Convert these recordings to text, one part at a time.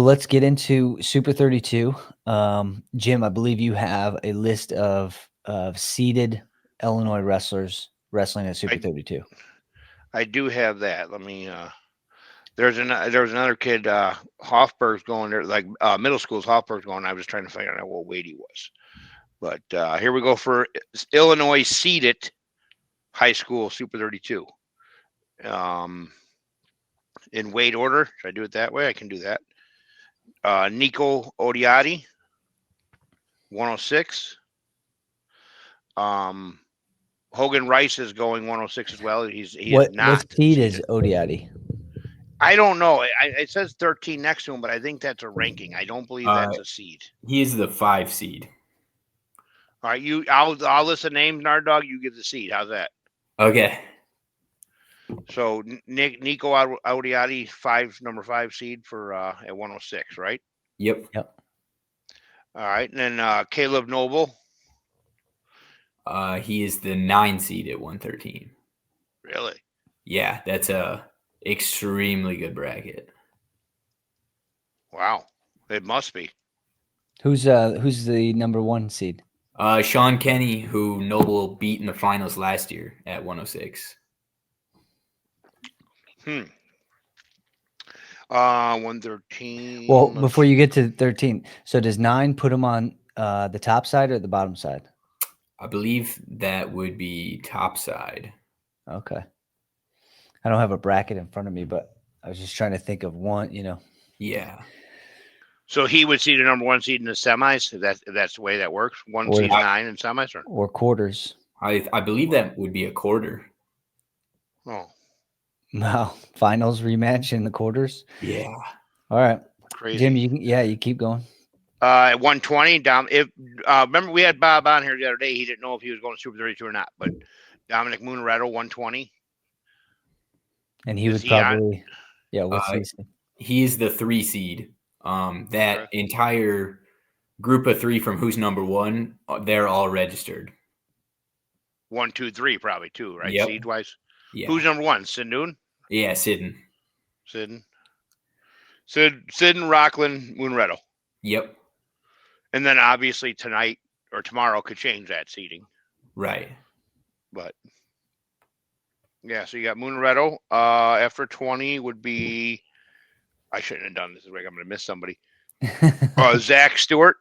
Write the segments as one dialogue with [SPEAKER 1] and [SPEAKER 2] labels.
[SPEAKER 1] Let's get into Super 32. Jim, I believe you have a list of seeded Illinois wrestlers wrestling at Super
[SPEAKER 2] I
[SPEAKER 1] 32.
[SPEAKER 2] I do have that. Let me. There was another kid. Hoffberg's going there. Like middle school's Hoffberg's going. I was trying to figure out what weight he was. But here we go for Illinois seeded high school Super 32. Um, in weight order. Should I do it that way? I can do that. Nico Odiotti, 106. Um, Hogan Rice is going 106 as well. He is
[SPEAKER 1] What
[SPEAKER 2] not
[SPEAKER 1] seed is
[SPEAKER 2] seeded.
[SPEAKER 1] Odiati?
[SPEAKER 2] I don't know. It says 13 next to him, but I think that's a ranking. I don't believe
[SPEAKER 3] Uh,
[SPEAKER 2] that's a seed.
[SPEAKER 3] he is the 5 seed.
[SPEAKER 2] All right, I'll list the names, Nard Dog. You get the seed. How's that?
[SPEAKER 3] Okay.
[SPEAKER 2] So Nico Audiotti, number 5 seed for at 106, right?
[SPEAKER 3] Yep.
[SPEAKER 1] Yep.
[SPEAKER 2] All right, and then Caleb Noble.
[SPEAKER 3] He is the 9 seed at 113.
[SPEAKER 2] Really?
[SPEAKER 3] Yeah, that's a extremely good bracket.
[SPEAKER 2] Wow, it must be.
[SPEAKER 1] Who's the number 1 seed?
[SPEAKER 3] Sean Kenny, who Noble beat in the finals last year at 106.
[SPEAKER 2] 113.
[SPEAKER 1] Well, before you get to 13, so does 9 put him on the top side or the bottom side?
[SPEAKER 3] I believe that would be top side.
[SPEAKER 1] Okay. I don't have a bracket in front of me, but I was just trying to think of one,
[SPEAKER 3] Yeah.
[SPEAKER 2] So he would see the number 1 seed in the semis. If that's the way that works. One
[SPEAKER 1] Or-
[SPEAKER 2] seed 9 in semis,
[SPEAKER 1] or quarters.
[SPEAKER 3] I believe that would be a quarter.
[SPEAKER 2] oh,
[SPEAKER 1] Wow. Finals rematch in the quarters.
[SPEAKER 3] Yeah.
[SPEAKER 1] All right.
[SPEAKER 2] crazy.
[SPEAKER 1] Jim, you keep going.
[SPEAKER 2] At 120, remember we had Bob on here the other day. He didn't know if he was going to Super 32 or not, but Dominic Munaretto, 120.
[SPEAKER 1] And he
[SPEAKER 2] Is
[SPEAKER 1] would
[SPEAKER 2] he on?
[SPEAKER 1] probably, yeah, what's he say?
[SPEAKER 3] He is the 3 seed. That entire group of 3 from who's number 1, they're all registered.
[SPEAKER 2] 1, 2, 3, probably too, right?
[SPEAKER 3] Yep.
[SPEAKER 2] Seed wise.
[SPEAKER 3] Yeah.
[SPEAKER 2] Who's number 1? Sidnoon?
[SPEAKER 3] Yeah, Sidden.
[SPEAKER 2] Sidden, Rockland, Munaretto.
[SPEAKER 3] Yep.
[SPEAKER 2] And then obviously tonight or tomorrow could change that seeding.
[SPEAKER 3] Right.
[SPEAKER 2] But yeah, so you got Munaretto. After 20 would be, I shouldn't have done this. I'm going to miss somebody. Zach Stewart.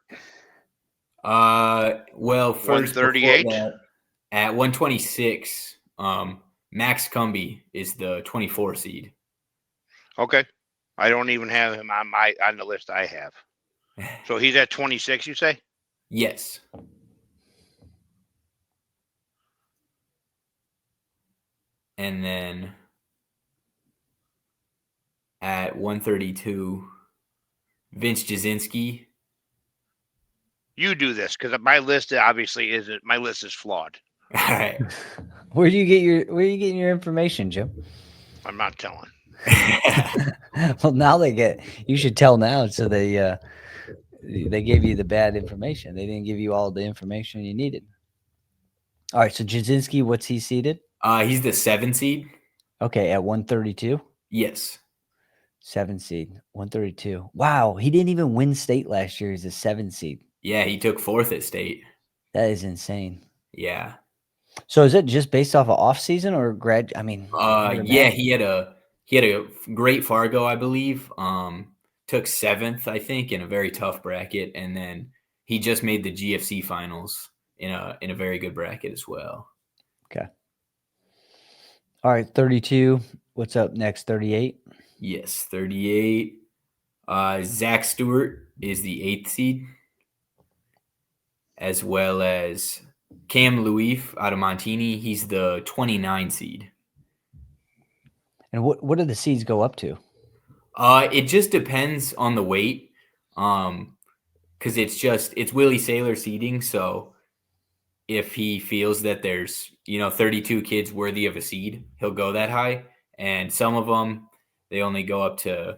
[SPEAKER 3] Well, first
[SPEAKER 2] 138.
[SPEAKER 3] At 126, Max Cumby is the 24 seed.
[SPEAKER 2] Okay. I don't even have him on the list I have. So he's at 26, you say?
[SPEAKER 3] Yes. And then at 132, Vince Jasinski.
[SPEAKER 2] You do this because my list obviously isn't. My list is flawed.
[SPEAKER 3] All right.
[SPEAKER 1] Where are you getting your information, Jim?
[SPEAKER 2] I'm not telling.
[SPEAKER 1] Well, now you should tell now, so they gave you the bad information. They didn't give you all the information you needed. All right, so Jasinski, what's he seeded?
[SPEAKER 3] He's the 7 seed.
[SPEAKER 1] Okay, at 132?
[SPEAKER 3] Yes.
[SPEAKER 1] 7 seed, 132. Wow, he didn't even win state last year. He's a 7 seed.
[SPEAKER 3] Yeah, he took 4th at state.
[SPEAKER 1] That is insane.
[SPEAKER 3] Yeah.
[SPEAKER 1] So is it just based off of off season or grad? I mean,
[SPEAKER 3] yeah, he had a great Fargo, I believe. Took 7th, I think, in a very tough bracket, and then he just made the GFC finals in a very good bracket as well.
[SPEAKER 1] Okay. All right, 32. What's up next? 38.
[SPEAKER 3] Yes, 38. Zach Stewart is the 8th seed, as well as Cam Louif out of Montini. He's the 29 seed.
[SPEAKER 1] And what do the seeds go up to?
[SPEAKER 3] It just depends on the weight, because it's Willie Saylor seeding. So if he feels that there's 32 kids worthy of a seed, he'll go that high. And some of them, they only go up to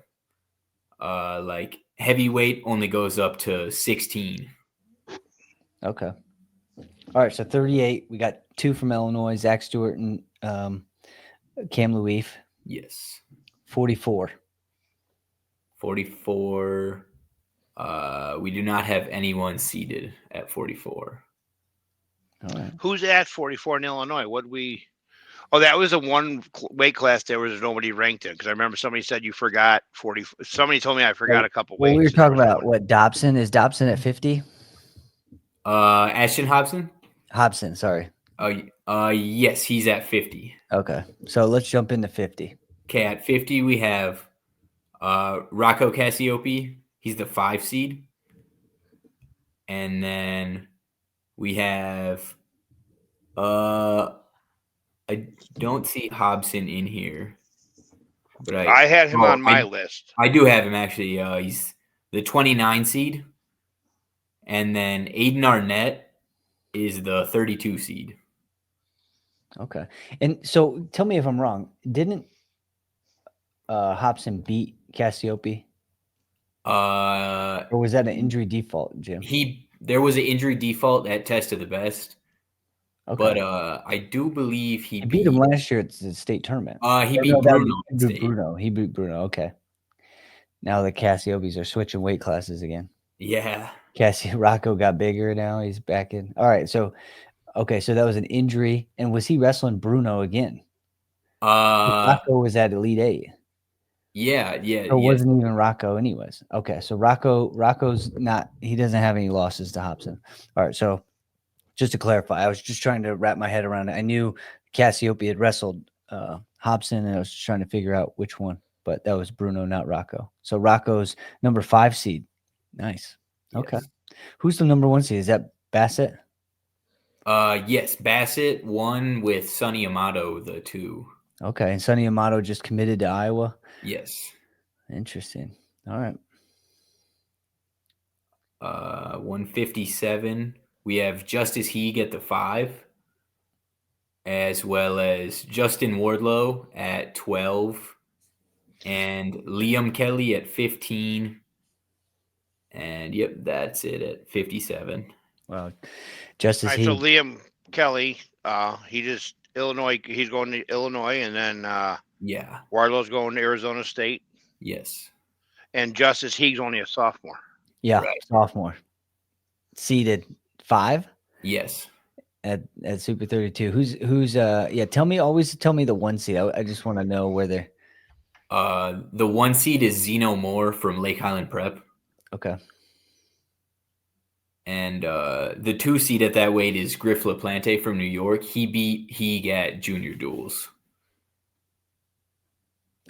[SPEAKER 3] like heavyweight only goes up to 16.
[SPEAKER 1] Okay. All right, so 38. We got 2 from Illinois, Zach Stewart and Cam Louif.
[SPEAKER 3] Yes.
[SPEAKER 1] 44.
[SPEAKER 3] 44. We do not have anyone seated at 44.
[SPEAKER 1] All right.
[SPEAKER 2] Who's at 44 in Illinois? What we? Oh, that was the one weight class there was nobody ranked in because I remember somebody said you forgot 40. Somebody told me I forgot a couple
[SPEAKER 1] Well, we were
[SPEAKER 2] weights. and there
[SPEAKER 1] talking
[SPEAKER 2] was
[SPEAKER 1] about what Dobson is. Dobson at 50.
[SPEAKER 3] Ashton Hobson?
[SPEAKER 1] Hobson, sorry.
[SPEAKER 3] Yes, he's at 50.
[SPEAKER 1] Okay, so let's jump into 50.
[SPEAKER 3] Okay, at 50 we have Rocco Cassiope. He's the 5 seed. And then we have I don't see Hobson in here. But
[SPEAKER 2] I had him on my list.
[SPEAKER 3] I do have him actually. He's the 29 seed. And then Aiden Arnett is the 32 seed.
[SPEAKER 1] Okay, and so tell me if I'm wrong. Didn't Hobson beat Cassiope, or was that an injury default, Jim?
[SPEAKER 3] There was an injury default at Test of the Best.
[SPEAKER 1] Okay,
[SPEAKER 3] But I do believe he
[SPEAKER 1] beat him last year at the state tournament.
[SPEAKER 3] He beat Bruno.
[SPEAKER 1] He beat Bruno. Okay. Now the Cassiopes are switching weight classes again.
[SPEAKER 3] Yeah.
[SPEAKER 1] Rocco got bigger now. He's back in. All right. So, okay. So that was an injury. And was he wrestling Bruno again? Rocco was at Elite 8.
[SPEAKER 3] Yeah.
[SPEAKER 1] So it wasn't even Rocco anyways. Okay. So Rocco's not, he doesn't have any losses to Hobson. All right. So just to clarify, I was just trying to wrap my head around it. I knew Cassiope had wrestled Hobson, and I was just trying to figure out which one. But that was Bruno, not Rocco. So Rocco's number 5 seed. Nice. Okay.
[SPEAKER 3] Yes.
[SPEAKER 1] Who's the number 1 seed? Is that Bassett?
[SPEAKER 3] Yes, Bassett 1 with Sonny Amato, the 2.
[SPEAKER 1] Okay, and Sonny Amato just committed to Iowa?
[SPEAKER 3] Yes.
[SPEAKER 1] Interesting. All right.
[SPEAKER 3] 157. We have Justice Heeg at the 5, as well as Justin Wardlow at 12, and Liam Kelly at 15. And yep, that's it at 57.
[SPEAKER 1] Well, Justice
[SPEAKER 2] All right, so
[SPEAKER 1] Heeg.
[SPEAKER 2] Liam Kelly, he just Illinois. He's going to Illinois, and then
[SPEAKER 3] Yeah.
[SPEAKER 2] Warlow's going to Arizona State,
[SPEAKER 3] Yes.
[SPEAKER 2] and Justice Heeg's only a sophomore.
[SPEAKER 1] Yeah,
[SPEAKER 3] Right.
[SPEAKER 1] sophomore. Seeded 5
[SPEAKER 3] Yes.
[SPEAKER 1] at Super 32. Who's tell me the 1 seed. I just want to know where they're.
[SPEAKER 3] The 1 seed is Zeno Moore from Lake Highland Prep.
[SPEAKER 1] Okay.
[SPEAKER 3] And the 2 seed at that weight is Griff LaPlante from New York. He beat Heeg at junior duels.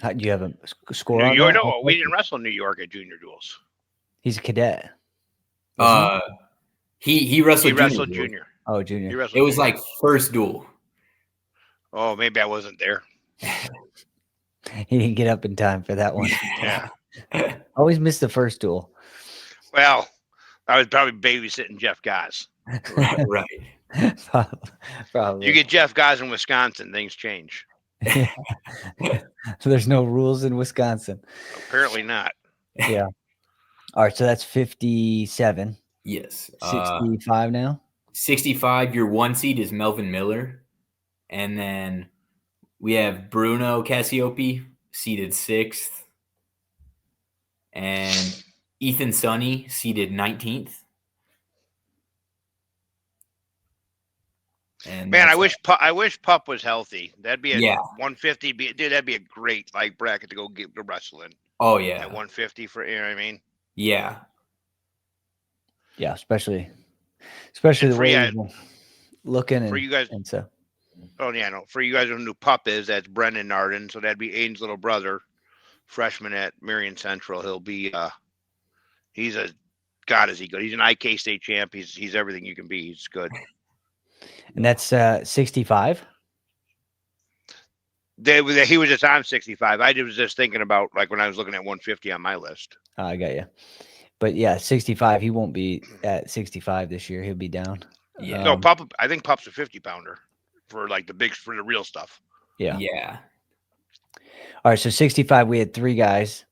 [SPEAKER 1] Do you have a score
[SPEAKER 2] New
[SPEAKER 1] on
[SPEAKER 2] York?
[SPEAKER 1] that?
[SPEAKER 2] No, we didn't wrestle New York at junior duels.
[SPEAKER 1] He's a cadet.
[SPEAKER 3] He wrestled.
[SPEAKER 2] He wrestled junior.
[SPEAKER 1] Oh, junior.
[SPEAKER 2] He wrestled
[SPEAKER 3] It was
[SPEAKER 2] junior.
[SPEAKER 3] like first duel.
[SPEAKER 2] Oh, maybe I wasn't there.
[SPEAKER 1] He didn't get up in time for that one.
[SPEAKER 2] Yeah.
[SPEAKER 1] Always missed the first duel.
[SPEAKER 2] Well, I was probably babysitting Jeff Goss.
[SPEAKER 3] Right.
[SPEAKER 1] Probably.
[SPEAKER 2] You get Jeff Goss in Wisconsin, things change.
[SPEAKER 1] There's no rules in Wisconsin.
[SPEAKER 2] Apparently not.
[SPEAKER 1] Yeah. All right, so that's 57.
[SPEAKER 3] Yes.
[SPEAKER 1] 65 now?
[SPEAKER 3] 65, your 1 seed is Melvin Miller. And then we have Bruno Cassiope, seeded 6th. And Ethan Sonny, seeded 19th. And
[SPEAKER 2] man, I wish Pup was healthy. That'd be a 150. That'd be a great bracket to go wrestle in.
[SPEAKER 3] Oh yeah,
[SPEAKER 2] at 150 for you know what I mean.
[SPEAKER 3] Yeah,
[SPEAKER 1] especially the way he's looking
[SPEAKER 2] for you guys.
[SPEAKER 1] And so,
[SPEAKER 2] oh yeah, no, for you guys who know who Pup is, that's Brendan Narden. So that'd be Aiden's little brother, freshman at Marion Central. He'll be he's a god. Is he good? He's an IK state champ. He's everything you can be. He's good.
[SPEAKER 1] And that's 65.
[SPEAKER 2] He was just on 65. I was just thinking about when I was looking at 150 on my list.
[SPEAKER 1] I got you. But yeah, 65. He won't be at 65 this year. He'll be down.
[SPEAKER 3] Yeah.
[SPEAKER 2] No, Pup. I think Pup's a 50 pounder for the real stuff.
[SPEAKER 1] Yeah.
[SPEAKER 3] Yeah.
[SPEAKER 1] All right. So 65. We had 3 guys.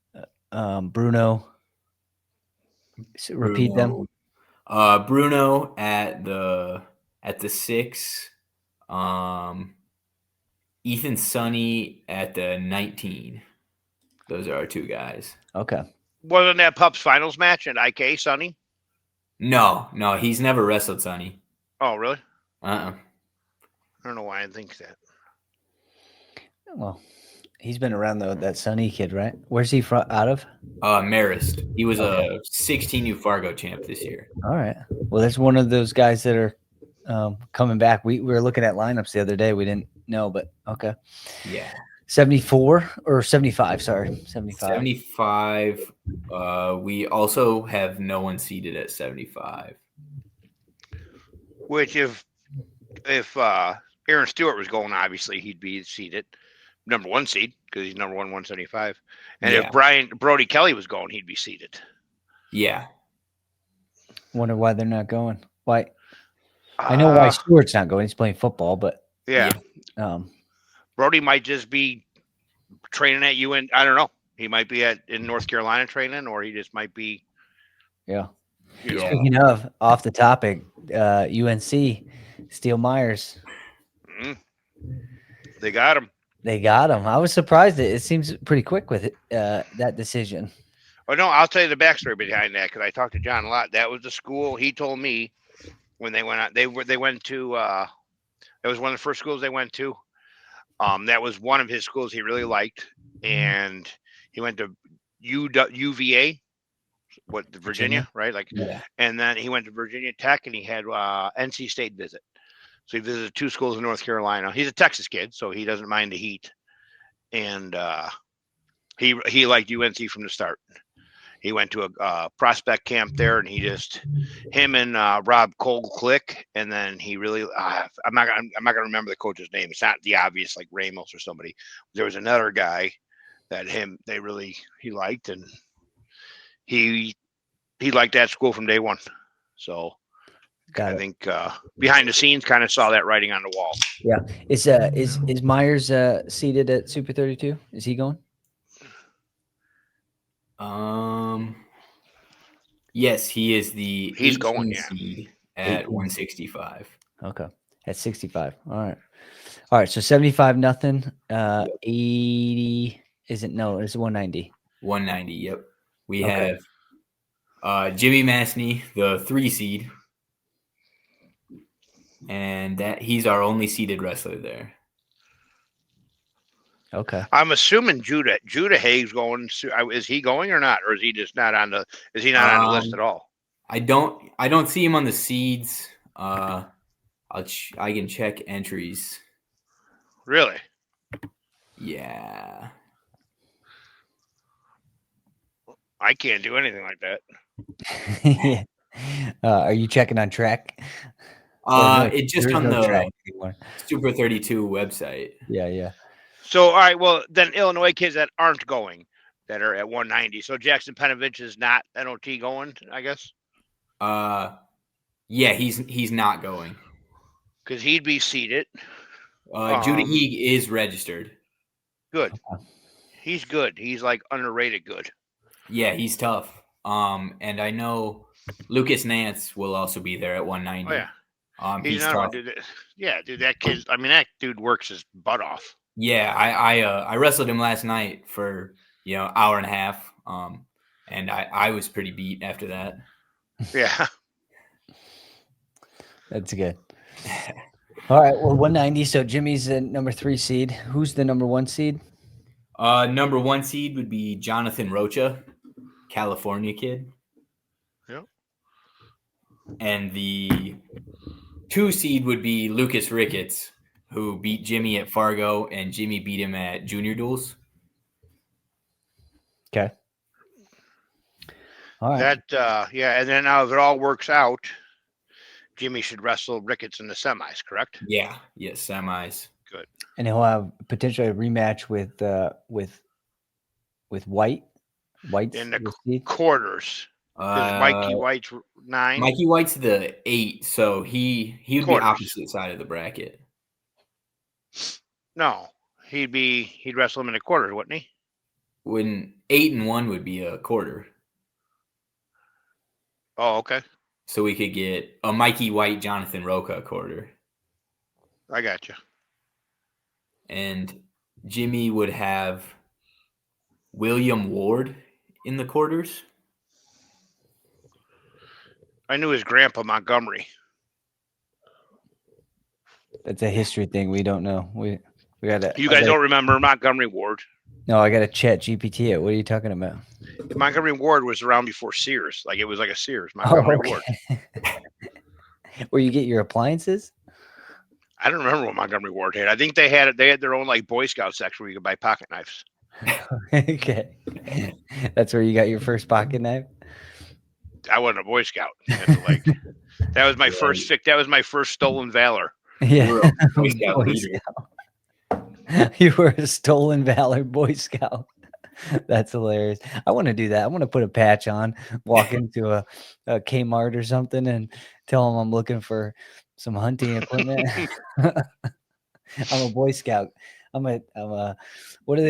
[SPEAKER 1] Bruno. Repeat them.
[SPEAKER 3] Bruno at the 6. Ethan Sonny at the 19. Those are our 2 guys.
[SPEAKER 1] Okay.
[SPEAKER 2] Wasn't that Pup's finals match at IK, Sonny?
[SPEAKER 3] No, he's never wrestled Sonny.
[SPEAKER 2] Oh, really?
[SPEAKER 3] Uh-uh.
[SPEAKER 2] I don't know why I think that.
[SPEAKER 1] Well, he's been around that Sunny kid, right? Where's he from? Out of?
[SPEAKER 3] Marist. He was
[SPEAKER 1] Okay.
[SPEAKER 3] a 16U Fargo champ this year.
[SPEAKER 1] All right. Well, that's one of those guys that are coming back. We were looking at lineups the other day. We didn't know, but okay.
[SPEAKER 3] Yeah.
[SPEAKER 1] 74 or 75, sorry. 75.
[SPEAKER 3] 75. We also have no one seated at 75.
[SPEAKER 2] Which if Aaron Stewart was going, obviously he'd be seated number 1 seed because he's number 175. And
[SPEAKER 3] Yeah.
[SPEAKER 2] if Brody Kelly was going, he'd be seated.
[SPEAKER 3] Yeah.
[SPEAKER 1] Wonder why they're not going. Why? I know why Stewart's not going. He's playing football, but
[SPEAKER 2] Yeah. Brody might just be training at UN. I don't know. He might be in North Carolina training, or he just might be.
[SPEAKER 1] Yeah.
[SPEAKER 2] You know,
[SPEAKER 1] Speaking of, off the topic, UNC, Steel Myers.
[SPEAKER 2] they got him.
[SPEAKER 1] They got him. I was surprised. It seems pretty quick with it, that decision.
[SPEAKER 2] Oh no, I'll tell you the backstory behind that because I talked to John a lot. That was the school he told me when they went out. They went to. That was one of the first schools they went to. That was one of his schools he really liked, and he went to UVA, Virginia, right? Like,
[SPEAKER 3] Yeah.
[SPEAKER 2] and then he went to Virginia Tech, and he had NC State visit. So he visited 2 schools in North Carolina. He's a Texas kid, so he doesn't mind the heat, and he liked UNC from the start. He went to a prospect camp there, and him and Rob Cole click, and then he really I'm not gonna remember the coach's name. It's not the obvious like Ramos or somebody. There was another guy that he liked, and he liked that school from day one. So I think behind the scenes, kind of saw that writing on the wall.
[SPEAKER 1] Yeah, is Myers seated at Super 32? Is he going?
[SPEAKER 3] Yes, he is the
[SPEAKER 2] He's going, yeah.
[SPEAKER 3] seed at 165.
[SPEAKER 1] Okay, at 65. All right. So 75 nothing. 80 isn't no. It's 190.
[SPEAKER 3] 190. Yep. We have Jimmy Masney, the 3 seed, and that he's our only seeded wrestler there.
[SPEAKER 1] Okay.
[SPEAKER 2] I'm assuming Judah Haig's going. Is he going or not, or is he just not on the? Is he not on the list at all?
[SPEAKER 3] I don't see him on the seeds. I can check entries.
[SPEAKER 2] Really?
[SPEAKER 3] Yeah.
[SPEAKER 2] I can't do anything like that.
[SPEAKER 1] Yeah. Are you checking on track?
[SPEAKER 3] It just
[SPEAKER 1] there's
[SPEAKER 3] on
[SPEAKER 1] no
[SPEAKER 3] the
[SPEAKER 1] track anymore.
[SPEAKER 3] Super 32 website.
[SPEAKER 1] Yeah.
[SPEAKER 2] So, all right. Well, then Illinois kids that aren't going, that are at 190. So Jackson Penovich is not NOT going, I guess.
[SPEAKER 3] Yeah, he's not going
[SPEAKER 2] because he'd be seated.
[SPEAKER 3] Judah Eag is registered.
[SPEAKER 2] Good. He's good. He's like underrated good.
[SPEAKER 3] Yeah, he's tough. And I know Lucas Nance will also be there at 190.
[SPEAKER 2] Oh, yeah.
[SPEAKER 3] He's tough.
[SPEAKER 2] Dude, that kid. I mean, that dude works his butt off.
[SPEAKER 3] Yeah, I wrestled him last night for hour and a half. And I was pretty beat after that.
[SPEAKER 2] Yeah.
[SPEAKER 1] That's good. All right. Well, 190. So Jimmy's the number 3 seed. Who's the number 1 seed?
[SPEAKER 3] Number 1 seed would be Jonathan Rocha, California kid.
[SPEAKER 2] Yep.
[SPEAKER 3] And the 2 seed would be Lucas Ricketts, who beat Jimmy at Fargo, and Jimmy beat him at Junior Duels.
[SPEAKER 1] Okay. All right.
[SPEAKER 2] And then now if it all works out, Jimmy should wrestle Ricketts in the semis, correct?
[SPEAKER 3] Yeah. Yes, semis.
[SPEAKER 2] Good.
[SPEAKER 1] And he'll have potentially a rematch with White. White's
[SPEAKER 2] in the quarters. Mikey White's 9.
[SPEAKER 3] Mikey White's the 8, so he would be opposite side of the bracket.
[SPEAKER 2] No, he'd wrestle him in the quarters, wouldn't he?
[SPEAKER 3] When 8 and 1 would be a quarter.
[SPEAKER 2] Oh, okay.
[SPEAKER 3] So we could get a Mikey White, Jonathan Rocha quarter.
[SPEAKER 2] I got you.
[SPEAKER 3] And Jimmy would have William Ward in the quarters?
[SPEAKER 2] I knew his grandpa Montgomery.
[SPEAKER 1] That's a history thing. We don't know. We gotta.
[SPEAKER 2] You guys don't remember Montgomery Ward?
[SPEAKER 1] No, I gotta chat GPT it. What are you talking about?
[SPEAKER 2] Montgomery Ward was around before Sears. Like it was like a Sears. Montgomery Ward.
[SPEAKER 1] Where you get your appliances?
[SPEAKER 2] I don't remember what Montgomery Ward had. I think they had their own like Boy Scout section where you could buy pocket knives.
[SPEAKER 1] Okay, that's where you got your first pocket knife.
[SPEAKER 2] I wasn't a Boy Scout. Like that was my first That was my first stolen valor.
[SPEAKER 1] Yeah,
[SPEAKER 3] You were a Boy Scout
[SPEAKER 1] Boy
[SPEAKER 3] leader.
[SPEAKER 1] Scout. You were a stolen valor Boy Scout. That's hilarious. I want to do that. I want to put a patch on, walk into a Kmart or something, and tell them I'm looking for some hunting equipment. I'm a Boy Scout. I'm a what are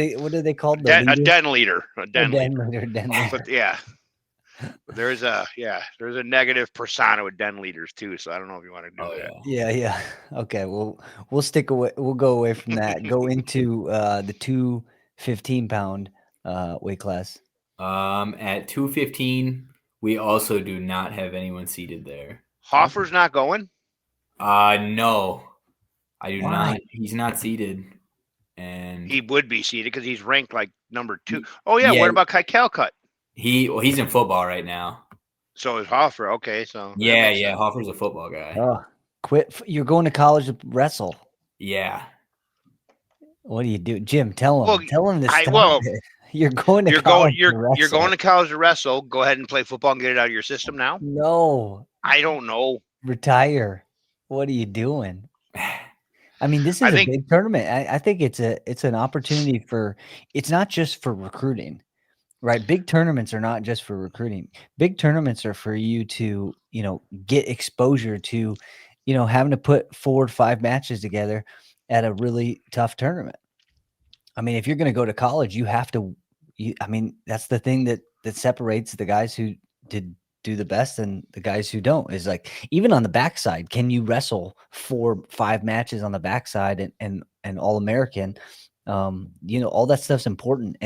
[SPEAKER 1] they called?
[SPEAKER 2] A den leader. A den leader.
[SPEAKER 1] Den leader.
[SPEAKER 2] But yeah. There's a negative persona with den leaders too, so I don't know if you want to do that.
[SPEAKER 1] Yeah. Okay, we'll stick away. We'll go away from that. Go into the 215-pound weight class.
[SPEAKER 3] At 215, we also do not have anyone seated there.
[SPEAKER 2] Hoffer's not going?
[SPEAKER 3] No, I do
[SPEAKER 1] Why?
[SPEAKER 3] not. He's not seated, and
[SPEAKER 2] He would be seated because he's ranked like number 2. Oh yeah, what about Kai Calcutt?
[SPEAKER 3] he's in football right now.
[SPEAKER 2] So is Hoffer. Okay, so
[SPEAKER 3] Yeah. Hoffer's a football guy.
[SPEAKER 1] Oh, quit! You're going to college to wrestle.
[SPEAKER 3] Yeah.
[SPEAKER 1] What do you do, Jim? Tell him.
[SPEAKER 2] Well,
[SPEAKER 1] Tell him to stop it. You're going to college.
[SPEAKER 2] You're going to college to wrestle. Go ahead and play football and get it out of your system now.
[SPEAKER 1] No,
[SPEAKER 2] I don't know.
[SPEAKER 1] retire. What are you doing? I mean, this is a big tournament. I think it's an opportunity for. It's not just for recruiting, right? Big tournaments are not just for recruiting. Big tournaments are for you to get exposure to, having to put 4 or 5 matches together at a really tough tournament. I mean, if you're going to go to college, you have to. I mean, that's the thing that separates the guys who did do the best and the guys who don't. Is like, even on the backside, can you wrestle 4, 5 matches on the backside and all American? All that stuff's important.